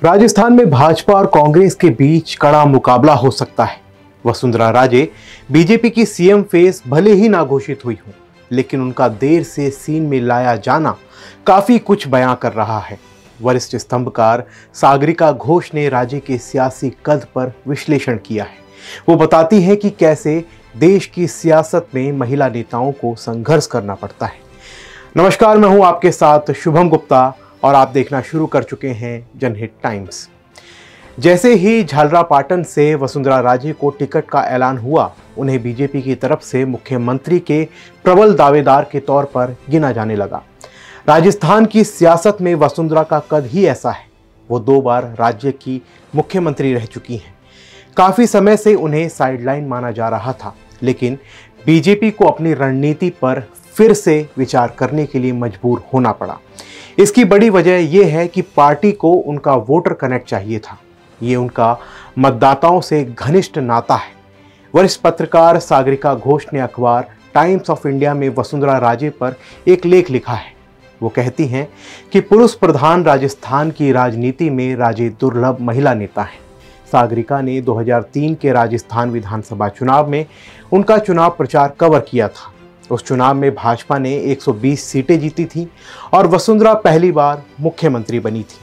राजस्थान में भाजपा और कांग्रेस के बीच कड़ा मुकाबला हो सकता है। वसुंधरा राजे बीजेपी की सीएम फेस भले ही ना घोषित हुई हो, लेकिन उनका देर से सीन में लाया जाना काफी कुछ बयां कर रहा है। वरिष्ठ स्तंभकार सागरिका घोष ने राजे के सियासी कद पर विश्लेषण किया है। वो बताती है कि कैसे देश की सियासत में महिला नेताओं को संघर्ष करना पड़ता है। नमस्कार, मैं हूं आपके साथ शुभम गुप्ता और आप देखना शुरू कर चुके हैं जनहित टाइम्स। जैसे ही झालरापाटन से वसुंधरा राजे को टिकट का ऐलान हुआ, उन्हें बीजेपी की तरफ से मुख्यमंत्री के प्रबल दावेदार के तौर पर गिना जाने लगा। राजस्थान की सियासत में वसुंधरा का कद ही ऐसा है। वो 2 बार राज्य की मुख्यमंत्री रह चुकी हैं। काफी समय से उन्हें साइडलाइन माना जा रहा था, लेकिन बीजेपी को अपनी रणनीति पर फिर से विचार करने के लिए मजबूर होना पड़ा। इसकी बड़ी वजह यह है कि पार्टी को उनका वोटर कनेक्ट चाहिए था। ये उनका मतदाताओं से घनिष्ठ नाता है। वरिष्ठ पत्रकार सागरिका घोष ने अखबार टाइम्स ऑफ इंडिया में वसुंधरा राजे पर एक लेख लिखा है। वो कहती हैं कि पुरुष प्रधान राजस्थान की राजनीति में राजे दुर्लभ महिला नेता हैं। सागरिका ने 2003 के राजस्थान विधानसभा चुनाव में उनका चुनाव प्रचार कवर किया था। उस चुनाव में भाजपा ने 120 सीटें जीती थीं और वसुंधरा पहली बार मुख्यमंत्री बनी थी।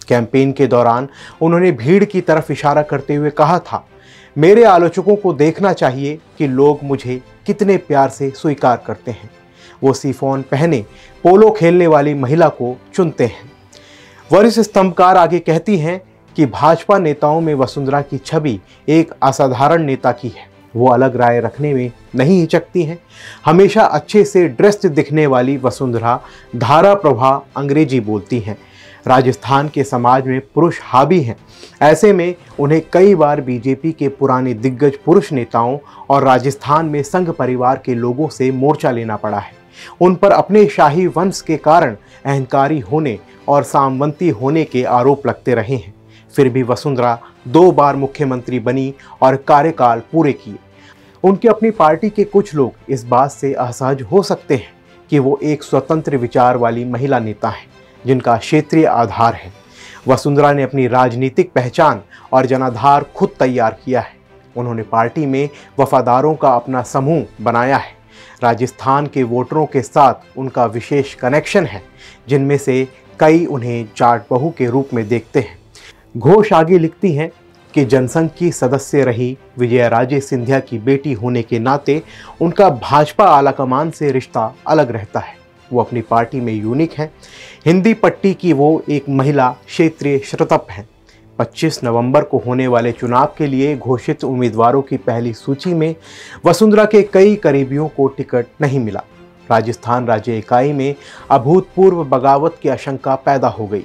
कैंपेन के दौरान उन्होंने भीड़ की तरफ इशारा करते हुए कहा था, मेरे आलोचकों को देखना चाहिए कि लोग मुझे कितने प्यार से स्वीकार करते हैं। वो सिफॉन पहने पोलो खेलने वाली महिला को चुनते हैं। वरिष्ठ स्तंभकार आगे कहती हैं कि भाजपा नेताओं में वसुंधरा की छवि एक असाधारण नेता की है। वो अलग राय रखने में नहीं हिचकती हैं। हमेशा अच्छे से ड्रेस्ड दिखने वाली वसुंधरा धारा प्रभा अंग्रेजी बोलती हैं। राजस्थान के समाज में पुरुष हावी हैं। ऐसे में उन्हें कई बार बीजेपी के पुराने दिग्गज पुरुष नेताओं और राजस्थान में संघ परिवार के लोगों से मोर्चा लेना पड़ा है। उन पर अपने शाही वंश के कारण अहंकारी होने और सामंती होने के आरोप लगते रहे हैं। फिर भी वसुंधरा 2 बार मुख्यमंत्री बनी और कार्यकाल पूरे किए। उनकी अपनी पार्टी के कुछ लोग इस बात से असहज हो सकते हैं कि वो एक स्वतंत्र विचार वाली महिला नेता हैं, जिनका क्षेत्रीय आधार है। वसुंधरा ने अपनी राजनीतिक पहचान और जनाधार खुद तैयार किया है। उन्होंने पार्टी में वफादारों का अपना समूह बनाया है। राजस्थान के वोटरों के साथ उनका विशेष कनेक्शन है, जिनमें से कई उन्हें जाट बहू के रूप में देखते हैं। घोष आगे लिखती हैं कि जनसंघ की सदस्य रही विजया राजे सिंधिया की बेटी होने के नाते उनका भाजपा आलाकमान से रिश्ता अलग रहता है। वो अपनी पार्टी में यूनिक हैं। हिंदी पट्टी की वो एक महिला क्षेत्रीय श्रोतप हैं। 25 नवंबर को होने वाले चुनाव के लिए घोषित उम्मीदवारों की पहली सूची में वसुंधरा के कई करीबियों को टिकट नहीं मिला। राजस्थान राज्य इकाई में अभूतपूर्व बगावत की आशंका पैदा हो गई।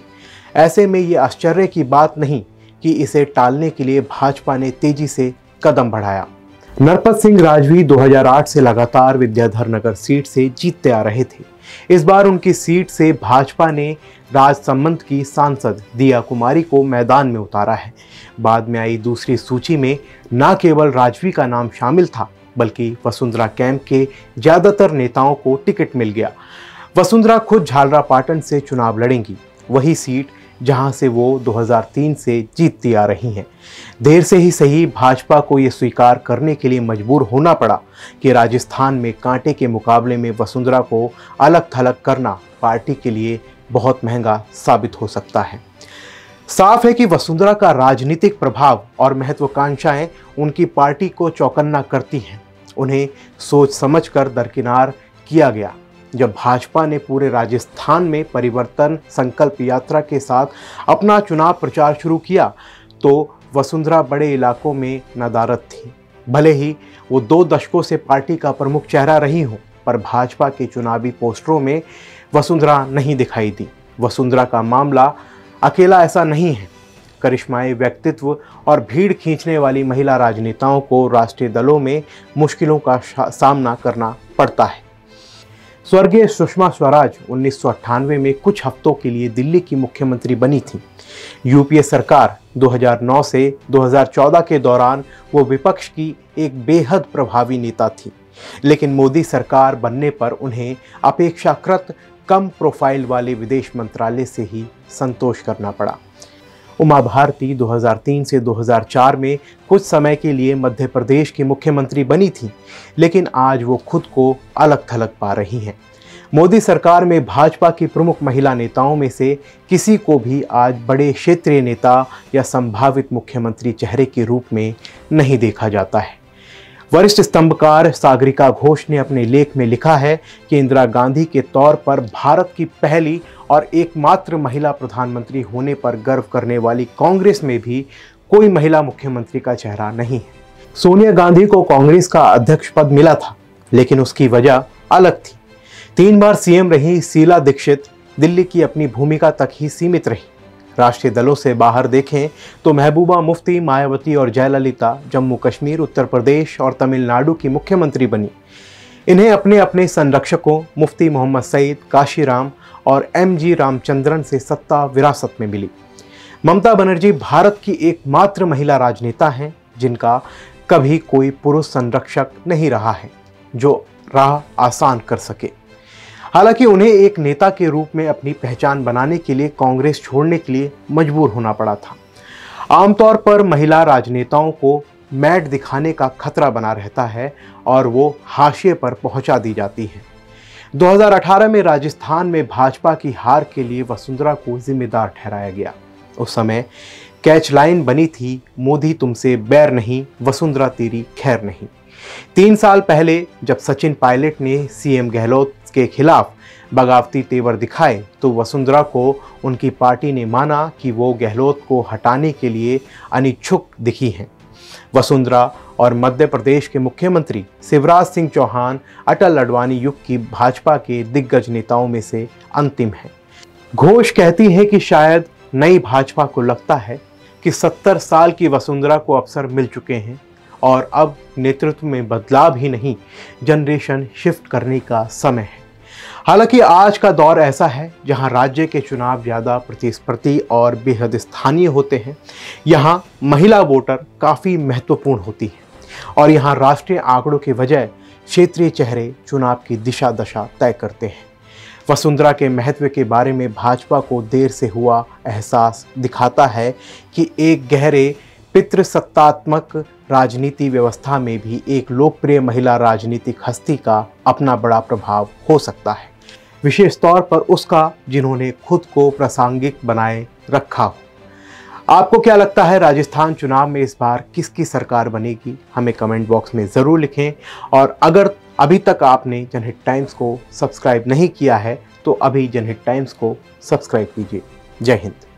ऐसे में ये आश्चर्य की बात नहीं कि इसे टालने के लिए भाजपा ने तेजी से कदम बढ़ाया। नरपत सिंह राजवी 2008 से लगातार विद्याधर नगर सीट से जीतते आ रहे थे। इस बार उनकी सीट से भाजपा ने राजसमंद की सांसद दिया कुमारी को मैदान में उतारा है। बाद में आई दूसरी सूची में न केवल राजवी का नाम शामिल था, बल्कि वसुंधरा कैंप के ज्यादातर नेताओं को टिकट मिल गया। वसुंधरा खुद झालरापाटन से चुनाव लड़ेंगी, वही सीट जहां से वो 2003 से जीतती आ रही हैं। देर से ही सही भाजपा को ये स्वीकार करने के लिए मजबूर होना पड़ा कि राजस्थान में कांटे के मुकाबले में वसुंधरा को अलग थलग करना पार्टी के लिए बहुत महंगा साबित हो सकता है। साफ है कि वसुंधरा का राजनीतिक प्रभाव और महत्वाकांक्षाएं उनकी पार्टी को चौकन्ना करती हैं। उन्हें सोच समझकर दरकिनार किया गया। जब भाजपा ने पूरे राजस्थान में परिवर्तन संकल्प यात्रा के साथ अपना चुनाव प्रचार शुरू किया, तो वसुंधरा बड़े इलाकों में नदारद थी। भले ही वो 2 दशकों से पार्टी का प्रमुख चेहरा रही हो, पर भाजपा के चुनावी पोस्टरों में वसुंधरा नहीं दिखाई दी। वसुंधरा का मामला अकेला ऐसा नहीं है। करिश्माई व्यक्तित्व और भीड़ खींचने वाली महिला राजनेताओं को राष्ट्रीय दलों में मुश्किलों का सामना करना पड़ता है। स्वर्गीय सुषमा स्वराज 1998 में कुछ हफ्तों के लिए दिल्ली की मुख्यमंत्री बनी थी। यूपीए सरकार 2009 से 2014 के दौरान वो विपक्ष की एक बेहद प्रभावी नेता थी। लेकिन मोदी सरकार बनने पर उन्हें अपेक्षाकृत कम प्रोफाइल वाले विदेश मंत्रालय से ही संतोष करना पड़ा। उमा भारती 2003 से 2004 में कुछ समय के लिए मध्य प्रदेश की मुख्यमंत्री बनी थी, लेकिन आज वो खुद को अलग थलग पा रही हैं। मोदी सरकार में भाजपा की प्रमुख महिला नेताओं में से किसी को भी आज बड़े क्षेत्रीय नेता या संभावित मुख्यमंत्री चेहरे के रूप में नहीं देखा जाता है। वरिष्ठ स्तंभकार सागरिका घोष ने अपने लेख में लिखा है कि इंदिरा गांधी के तौर पर भारत की पहली और एकमात्र महिला प्रधानमंत्री होने पर गर्व करने वाली कांग्रेस में भी कोई महिला मुख्यमंत्री का चेहरा नहीं है। सोनिया गांधी को कांग्रेस का अध्यक्ष पद मिला था, लेकिन उसकी वजह अलग थी। 3 बार सीएम रही शीला दीक्षित दिल्ली की अपनी भूमिका तक ही सीमित रही। राष्ट्रीय दलों से बाहर देखें तो महबूबा मुफ्ती, मायावती और जयललिता जम्मू कश्मीर, उत्तर प्रदेश और तमिलनाडु की मुख्यमंत्री बनी। इन्हें अपने अपने संरक्षकों मुफ्ती मोहम्मद सईद, काशीराम और MG रामचंद्रन से सत्ता विरासत में मिली। ममता बनर्जी भारत की एकमात्र महिला राजनेता हैं जिनका कभी कोई पुरुष संरक्षक नहीं रहा है जो राह आसान कर सके। हालांकि उन्हें एक नेता के रूप में अपनी पहचान बनाने के लिए कांग्रेस छोड़ने के लिए मजबूर होना पड़ा था। आमतौर पर महिला राजनेताओं को मैट दिखाने का खतरा बना रहता है और वो हाशिए पर पहुंचा दी जाती है। 2018 में राजस्थान में भाजपा की हार के लिए वसुंधरा को जिम्मेदार ठहराया गया। उस समय कैच लाइन बनी थी, मोदी तुमसे बैर नहीं, वसुंधरा तेरी खैर नहीं। 3 साल पहले जब सचिन पायलट ने सीएम गहलोत के खिलाफ बगावती तेवर दिखाए तो वसुंधरा को उनकी पार्टी ने माना कि वो गहलोत को हटाने के लिए अनिच्छुक दिखी हैं। वसुंधरा और मध्य प्रदेश के मुख्यमंत्री शिवराज सिंह चौहान अटल अडवाणी युग की भाजपा के दिग्गज नेताओं में से अंतिम हैं। घोष कहती है कि शायद नई भाजपा को लगता है कि 70 साल की वसुंधरा को अवसर मिल चुके हैं और अब नेतृत्व में बदलाव ही नहीं, जनरेशन शिफ्ट करने का समय है। हालांकि आज का दौर ऐसा है जहां राज्य के चुनाव ज़्यादा प्रतिस्पर्धी और बेहद स्थानीय होते हैं। यहां महिला वोटर काफ़ी महत्वपूर्ण होती है और यहां राष्ट्रीय आंकड़ों की वजह क्षेत्रीय चेहरे चुनाव की दिशा दशा तय करते हैं। वसुंधरा के महत्व के बारे में भाजपा को देर से हुआ एहसास दिखाता है कि एक गहरे पितृसत्तात्मक राजनीति व्यवस्था में भी एक लोकप्रिय महिला राजनीतिक हस्ती का अपना बड़ा प्रभाव हो सकता है, विशेष तौर पर उसका जिन्होंने खुद को प्रासंगिक बनाए रखा हो। आपको क्या लगता है, राजस्थान चुनाव में इस बार किसकी सरकार बनेगी? हमें कमेंट बॉक्स में ज़रूर लिखें और अगर अभी तक आपने जनहित टाइम्स को सब्सक्राइब नहीं किया है तो अभी जनहित टाइम्स को सब्सक्राइब कीजिए। जय हिंद।